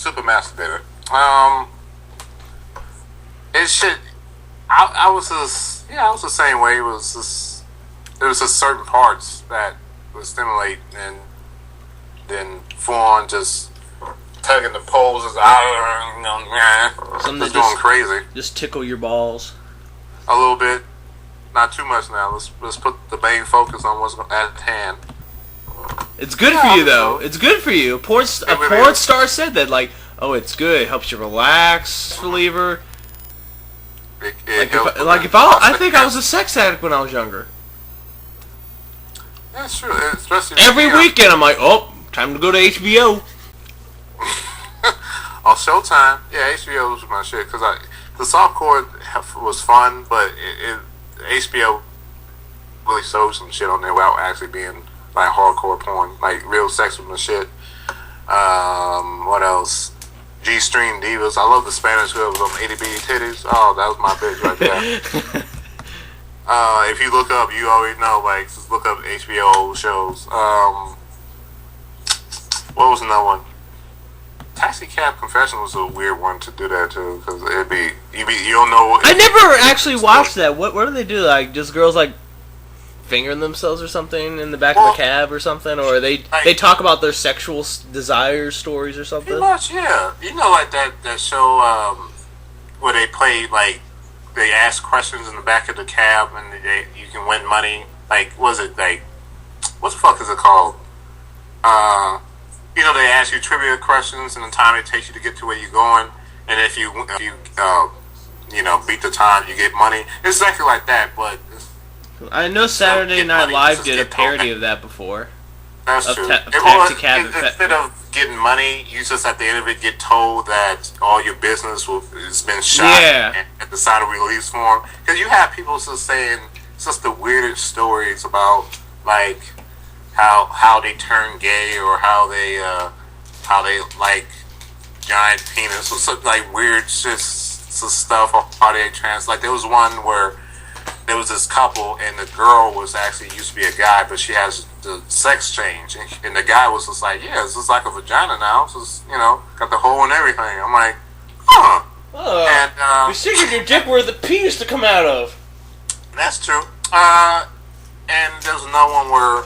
super masturbator. It should. I was just I was the same way. It was just there was just certain parts that would stimulate, and then full on just tugging the poles, just going crazy. Just tickle your balls. A little bit, not too much now. Let's put the main focus on what's at hand. It's good for you though. It's good for you. A porn star said that, like, oh, it's good. It helps you relax, reliever. I think I was a sex addict when I was younger. That's true. Especially every weekend, I'm like, oh, time to go to HBO. On Showtime, yeah, HBO was my shit because the softcore was fun, but HBO really showed some shit on there without actually being like hardcore porn, like real sex with my shit. What else? G-Stream Divas. I love the Spanish girl with them itty bitty titties. Oh, that was my bitch right there. If you look up, you already know. Like, just look up HBO shows. What was another one? Taxi Cab Confession was a weird one to do that too, because you don't know. I never actually watched that. What do they do? Like, just girls like fingering themselves or something in the back of a cab or something, or they talk about their sexual desires, stories or something. Pretty much, yeah. You know, like that show where they play, like, they ask questions in the back of the cab and you can win money. Like, what the fuck is it called? You know, they ask you trivia questions and the time it takes you to get to where you're going, and if you beat the time, you get money. It's exactly like that, but I know Saturday Night Live did a parody of that before. That's true. Instead of getting money, you just at the end of it get told that all your business has been shot at the side of release form. Because you have people just saying just the weirdest stories about, like, how they turn gay, or how they like giant penis, or something like weird stuff, or how they trans. Like, there was one where there was this couple, and the girl was actually used to be a guy, but she has the sex change, and the guy was just like, yeah, it's just like a vagina now. It's just, got the hole and everything. I'm like, huh. And you're sticking your dick where the penis to come out of. That's true. And there was another one where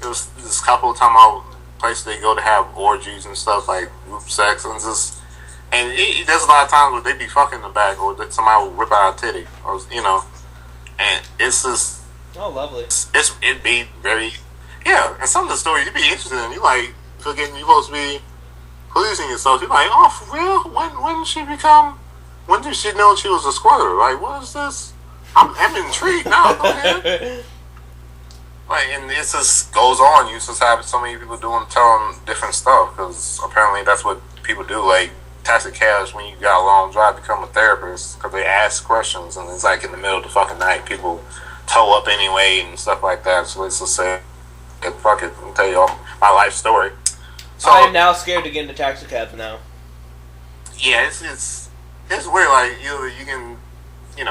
there was this couple talking about places they go to have orgies and stuff, like group sex, and there's a lot of times where they be fucking in the back, or that somebody will rip out a titty, or and it's just, oh, lovely. It'd be very, and some of the stories you'd be interested in. You like forgetting you're supposed to be pleasing yourself. You're like, oh, for real? When did she know she was a squirter? Like, what is this? I'm intrigued now. Go ahead. Like, and it just goes on. You just have so many people telling different stuff, because apparently that's what people do. Like, taxi cabs, when you got a long drive, become a therapist, because they ask questions, and it's like in the middle of the fucking night, people tow up anyway and stuff like that. So let's just say, fuck it, I'll tell you all my life story. So I am now scared to get into taxi cabs now. Yeah, it's weird. Like, you can, you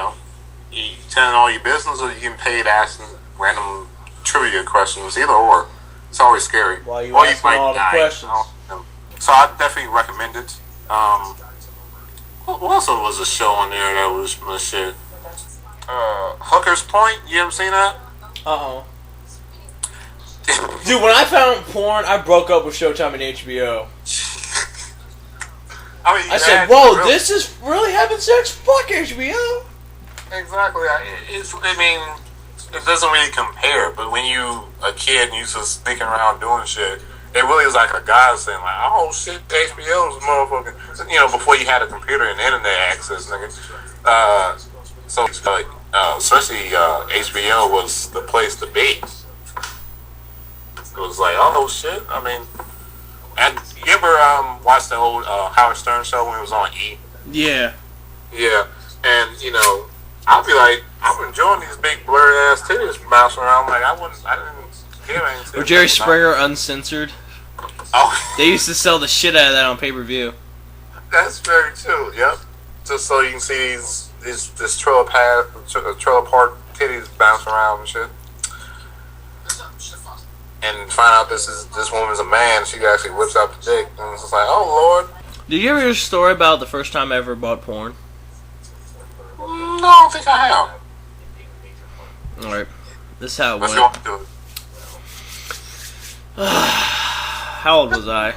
telling all your business, or you can pay to ask random trivia questions. Either or, it's always scary. While you asking all the questions. So I definitely recommend it. What else was a show on there that was my shit? Hooker's Point. You ever seen that? Dude, when I found porn, I broke up with Showtime and HBO. I said, whoa, this is really having sex? Fuck HBO. Exactly. It doesn't really compare, but when you a kid and you just sneaking around doing shit, it really is like a godsend. Like, oh shit, HBO's motherfucking, before you had a computer and internet access, nigga. Especially HBO was the place to be. It was like, oh shit. And you ever watch the old Howard Stern show when it was on E? Yeah. Yeah, and I'll be like, I'm enjoying these big blurry ass titties bouncing around. Like, I didn't hear anything. Or Jerry Springer Uncensored. Oh. They used to sell the shit out of that on pay-per-view. That's very true. Yep. Just so you can see this trailer park titties bouncing around and shit. And find out this woman's a man. She actually whips out the dick, and it's just like, oh Lord. Did you ever hear a story about the first time I ever bought porn? No, I don't think I have. Alright. This is how it went. Let's go do it. How old was I?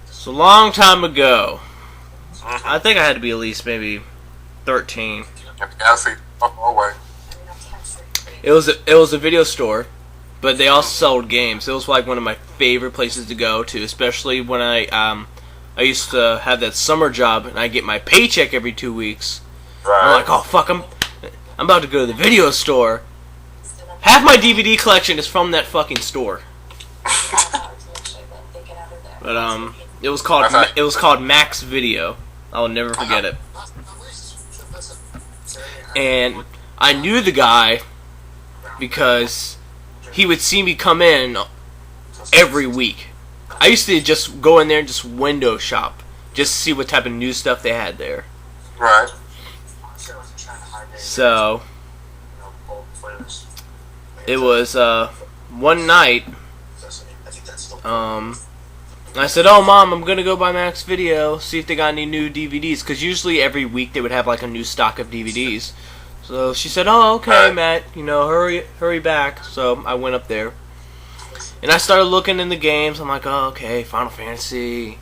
It's a long time ago. I think I had to be at least maybe 13. I see. Oh, wait. It was a video store, but they also sold games. It was like one of my favorite places to go to, especially when I used to have that summer job and I get my paycheck every 2 weeks. Right. I'm like, oh fuck, I'm about to go to the video store. Half my DVD collection is from that fucking store. But it was called Max Video. I'll never forget it. And I knew the guy because he would see me come in every week. I used to just go in there and just window shop, just to see what type of new stuff they had there. Right. So it was one night. I said, "Oh, Mom, I'm gonna go by Max Video, see if they got any new DVDs." Because usually every week they would have like a new stock of DVDs. So she said, "Oh, okay, Matt. You know, hurry back." So I went up there, and I started looking in the games. I'm like, "Oh, okay, Final Fantasy,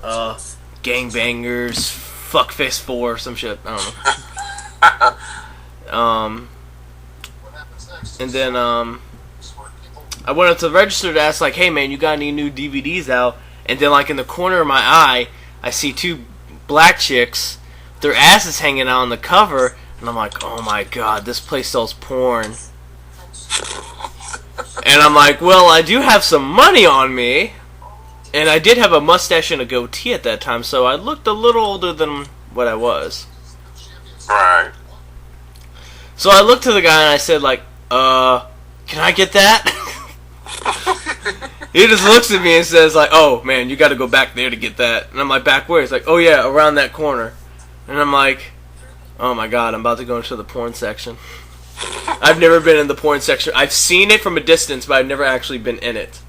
Gangbangers, Fuckfist 4, some shit. I don't know." And then I went up to the register to ask, like, "Hey, man, you got any new DVDs out?" And then, like, in the corner of my eye, I see two black chicks, their asses hanging out on the cover, and I'm like, oh my god, this place sells porn. And I'm like, well, I do have some money on me, and I did have a mustache and a goatee at that time, so I looked a little older than what I was. Right. So I looked to the guy and I said, like, can I get that? He just looks at me and says, like, oh, man, you gotta go back there to get that. And I'm like, back where? He's like, oh, yeah, around that corner. And I'm like, oh, my God, I'm about to go into the porn section. I've never been in the porn section. I've seen it from a distance, but I've never actually been in it.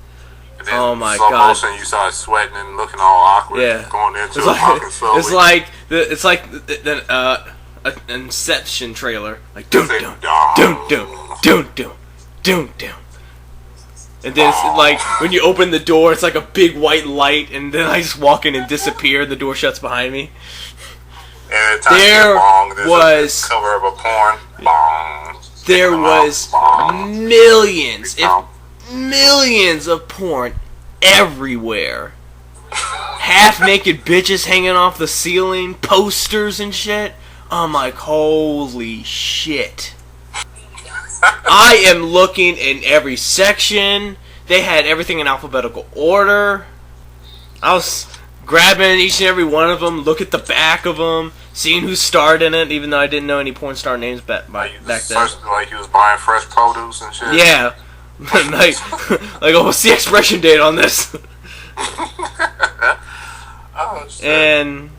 Oh, my God. Motion, you started sweating and looking all awkward. Yeah. Going into it, walking slowly. It's like an Inception trailer. Like, doom, doom, doom, doom, doom, doom, doom, doom. And then it's like, when you open the door, it's like a big white light, and then I just walk in and disappear, the door shuts behind me. And there was a cover of a porn. Bong. There was millions, if millions of porn everywhere. Half-naked bitches hanging off the ceiling, posters and shit. I'm like, holy shit. I am looking in every section. They had everything in alphabetical order. I was grabbing each and every one of them, look at the back of them, seeing who starred in it, even though I didn't know any porn star names back then. Like you was buying fresh produce and shit? Yeah. like, oh, what's the expiration date on this? Oh, shit. And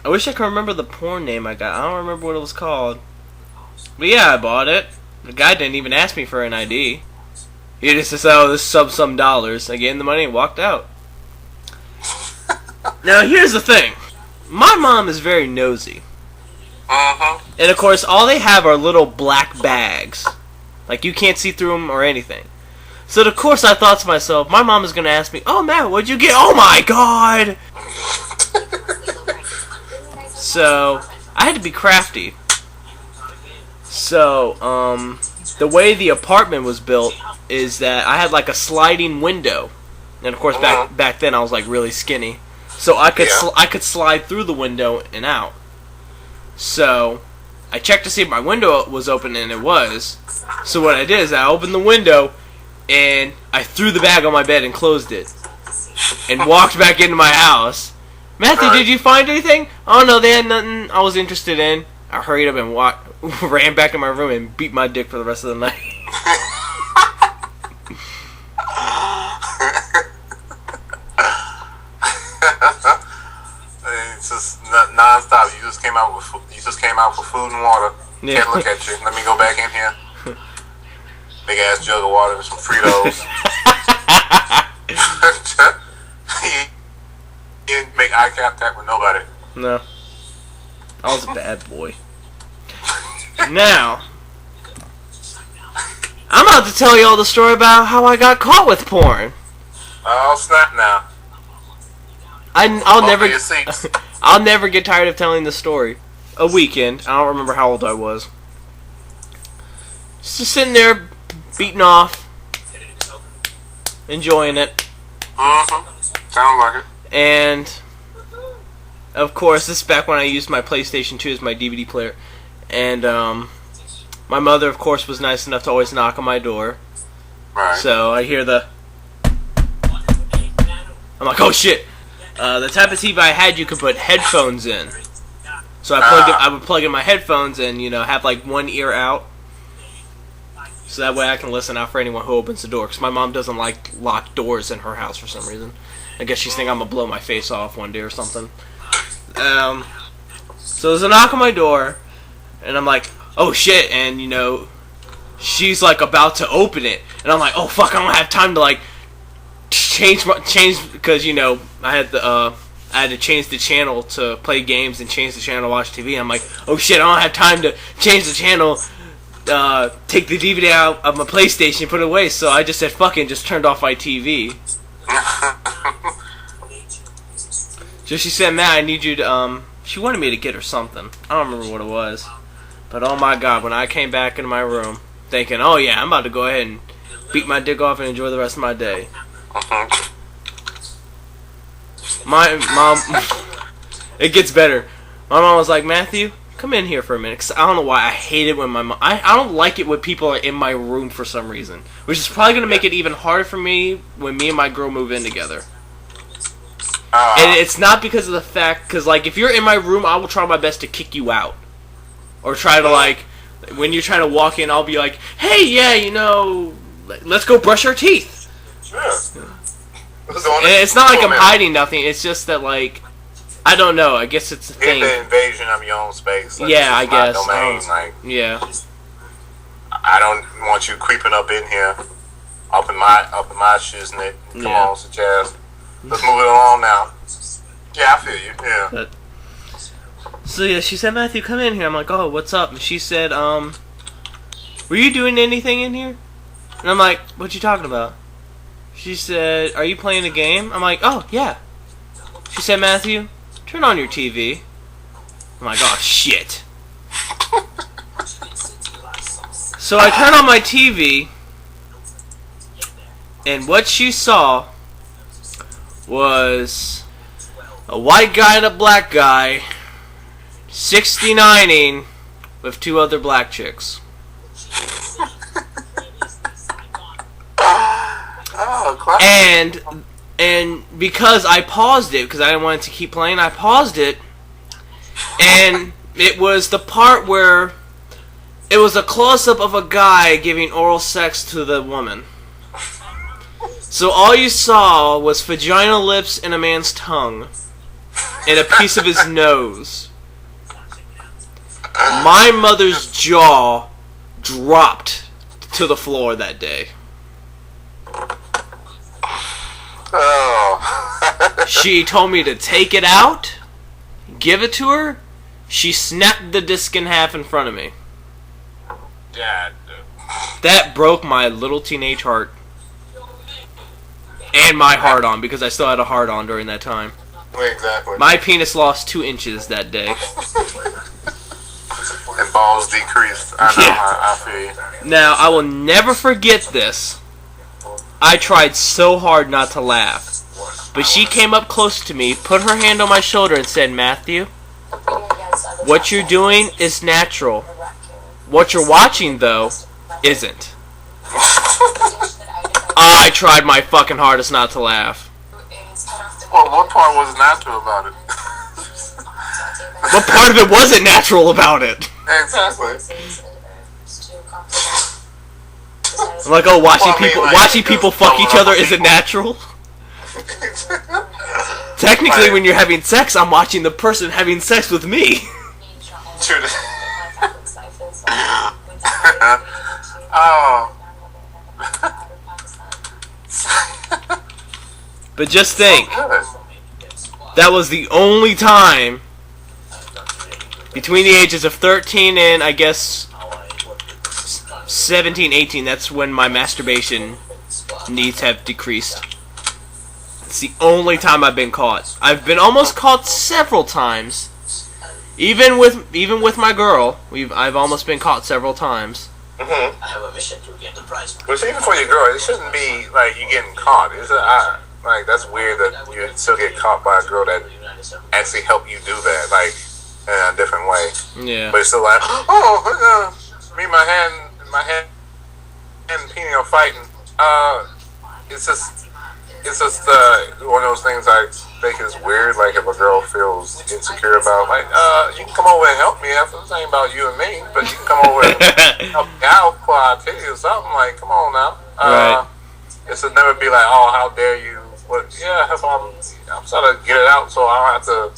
I wish I could remember the porn name I got. I don't remember what it was called. But yeah, I bought it. The guy didn't even ask me for an ID. He just said, oh, this is some dollars. I gave him the money and walked out. Now, here's the thing. My mom is very nosy. And, of course, all they have are little black bags. Like, you can't see through them or anything. So, of course, I thought to myself, my mom is going to ask me, oh, Matt, what'd you get? Oh, my God! So, I had to be crafty. So, the way the apartment was built is that I had like a sliding window, and of course back then I was like really skinny, so I could slide through the window and out. So I checked to see if my window was open, and it was. So what I did is I opened the window and I threw the bag on my bed and closed it, and walked back into my house. Matthew, did you find anything? Oh no, they had nothing I was interested in. I hurried up and ran back in my room and beat my dick for the rest of the night. It's just non-stop. You just came out for food and water. Yeah. Can't look at you. Let me go back in here. Big ass jug of water and some Fritos. didn't make eye contact with nobody. No. I was a bad boy. Now, I'm about to tell you all the story about how I got caught with porn. Oh, snap now. I'll never get tired of telling the story. A weekend. I don't remember how old I was. Just sitting there, beating off, enjoying it. Sounds like it. And, of course, this is back when I used my PlayStation 2 as my DVD player. And, my mother, of course, was nice enough to always knock on my door. Right. So I hear the... I'm like, oh shit! The type of TV I had, you could put headphones in. So I would plug in my headphones and, have like one ear out. So that way I can listen out for anyone who opens the door. Because my mom doesn't like locked doors in her house for some reason. I guess she's thinking I'm going to blow my face off one day or something. So there's a knock on my door. And I'm like, oh shit. And, she's like about to open it. And I'm like, oh fuck, I don't have time to like change because I had to change the channel to play games and change the channel to watch TV. I'm like, oh shit, I don't have time to change the channel, take the DVD out of my PlayStation and put it away. So I just said fuck it and just turned off my TV. So she said, Matt, I need you to she wanted me to get her something. I don't remember what it was, but oh my god, when I came back into my room thinking, oh yeah, I'm about to go ahead and beat my dick off and enjoy the rest of my day. My mom, it gets better. My mom was like, Matthew, come in here for a minute. Cause I don't know why I hate it when my mom, I don't like it when people are in my room for some reason. Which is probably going to make it even harder for me when me and my girl move in together. And it's not because of the fact, because like if you're in my room, I will try my best to kick you out. Or try to like, when you're trying to walk in, I'll be like, hey, yeah, let's go brush our teeth. Sure. And it's not like I'm hiding nothing. It's just that, like, I don't know. I guess it's a thing. It's the invasion of your own space. Like, yeah, I guess. Domain, yeah. I don't want you creeping up in here, up in my shiznit. Come on, suggest. Let's move it along now. Yeah, I feel you. Yeah. So yeah, she said, Matthew, come in here. I'm like, oh, what's up? And she said, were you doing anything in here? And I'm like, what you talking about? She said, are you playing a game? I'm like, oh, yeah. She said, Matthew, turn on your TV. I'm like, oh, shit. So I turn on my TV, and what she saw was a white guy and a black guy 69ing with two other black chicks. And because I paused it, because I didn't want it to keep playing, I paused it, and it was the part where it was a close-up of a guy giving oral sex to the woman. So all you saw was vaginal lips and a man's tongue, and a piece of his nose. My mother's jaw dropped to the floor that day. Oh. She told me to take it out, give it to her. She snapped the disc in half in front of me. God. That broke my little teenage heart. And my heart on, because I still had a heart on during that time. Exactly. My penis lost 2 inches that day. And balls decreased. I know, I feel you. Now, I will never forget this. I tried so hard not to laugh. But she came up close to me, put her hand on my shoulder, and said, Matthew, what you're doing is natural. What you're watching, though, isn't. I tried my fucking hardest not to laugh. Well, what part was natural about it? What part of it wasn't natural about it? Exactly. I'm like, oh, watching people fuck each other isn't natural? Technically, when you're having sex, I'm watching the person having sex with me. True. Oh. But just think, That was the only time between the ages of 13 and, I guess, 17, 18. That's when my masturbation needs have decreased. It's the only time I've been caught. I've been almost caught several times. Even with my girl, I've almost been caught several times. I have a mission to get the prize. But even for your girl, it shouldn't be like you getting caught. Like that's weird that you still get caught by a girl that actually helped you do that, like in a different way. Yeah. But it's still like, me, my hand, and Penny are fighting. It's just one of those things I think is weird. Like if a girl feels insecure about, like, you can come over and help me. It's ain't about you and me, but you can come over and help me out, pull out titty or something. Like, come on now. Right. It should never be like, oh, how dare you? But yeah, I'm trying to get it out so I don't have to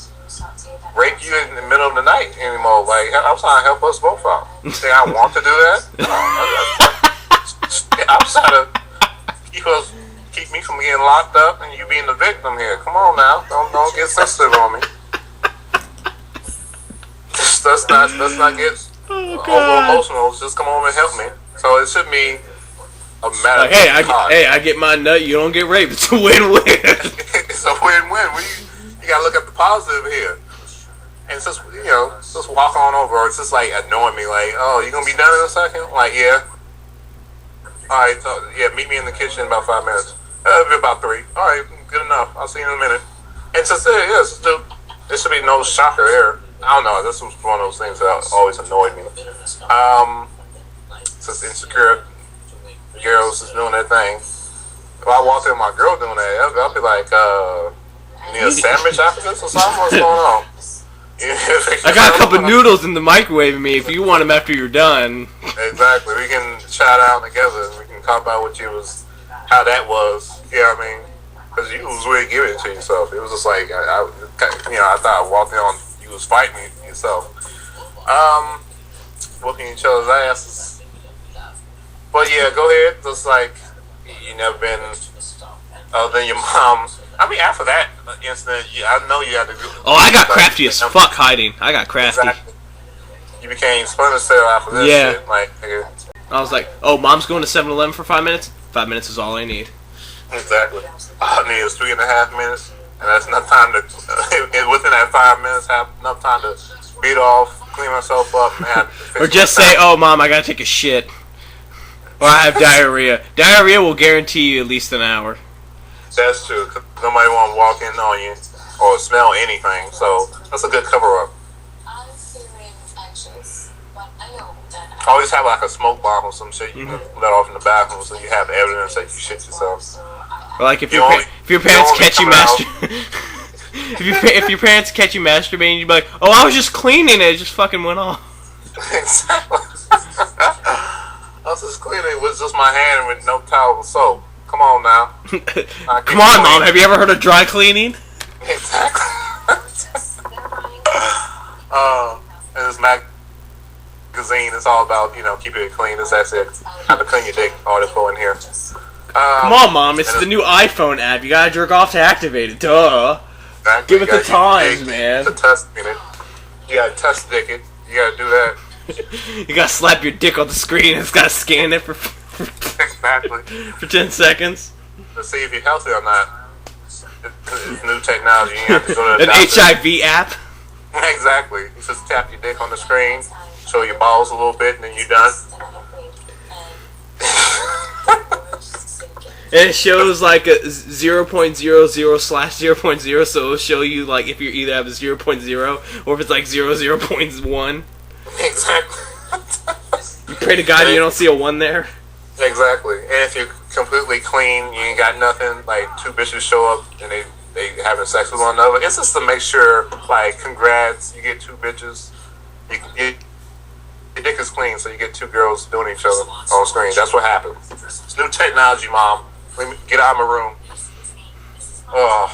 rape you in the middle of the night anymore. Like, I'm trying to help us both out. You think I want to do that? No, I'm trying to keep me from getting locked up and you being the victim here. Come on now, don't get sensitive on me. Let's not get over emotional. Just come over and help me. So it should be a matter. Like, I get my nut. You don't get raped. It's a win-win. It's a win-win. You gotta look at the positive here. And it's just just walk on over. Or it's just like annoying me. Like, oh, you gonna be done in a second? Like, yeah. All right, so, yeah, meet me in the kitchen in about 5 minutes. It'll be about 3. All right, good enough. I'll see you in a minute. And just there should be no shocker there. I don't know. This was one of those things that always annoyed me. Just insecure girls just doing their thing. If I walked in with my girl doing that, I'll be like, you need a sandwich after this or something? What's going on? I got a couple noodles in the microwave of me if you want them after you're done. Exactly. We can chat out together and we can talk about how that was. You know what I mean? Because you was really giving it to yourself. It was just like, I thought I walked in on, you was fighting yourself. Whooping each other's asses. But yeah, go ahead. Just like, you never been, other than your mom. I mean, after that incident, I know you had to do. Oh, I got crafty as fuck hiding. I got crafty. Exactly. You became Splinter Cell after this shit. Like, nigga. I was like, oh, mom's going to 7-Eleven for 5 minutes? 5 minutes is all I need. Exactly. All I need is 3.5 minutes, and that's enough time to, within that 5 minutes, have enough time to beat off, clean myself up, and or just say, oh, mom, I gotta take a shit. Or I have diarrhea. Diarrhea will guarantee you at least an hour. That's true, because nobody want to walk in on you or smell anything, so that's a good cover-up. Always have like a smoke bomb or some shit you can let off in the bathroom so you have evidence that you shit yourself. Or like if your parents catch you if your parents catch you masturbating, you'd be like, oh, I was just cleaning it just fucking went off. Exactly. I was just cleaning it with just my hand with no towel and soap. Come on now. Come on, Mom. Have you ever heard of dry cleaning? Exactly. And this magazine is all about, keeping it clean. It's actually how to clean your dick article in here. Come on, Mom. It's the new iPhone app. You gotta jerk off to activate it. Duh. Exactly. Give it the times, man. To test it. You gotta test dick it. You gotta do that. You gotta slap your dick on the screen. It's gotta scan it for exactly for 10 seconds to see if you're healthy or not. It's new technology. You have to go to an HIV app. Exactly. You just tap your dick on the screen, show your balls a little bit, and then you're done. And it shows like a 0.00/0.0, so it'll show you like if you either have a 0.0 or if it's like 0.1. Exactly. You pray to God you don't see a 1 there. Exactly. And if you're completely clean, you ain't got nothing, like 2 bitches show up and they having sex with one another. It's just to make sure, like, congrats, you get 2 bitches. Your dick is clean, so you get 2 girls doing each other on screen. That's what happens. It's new technology, Mom. Let me get out of my room. Oh.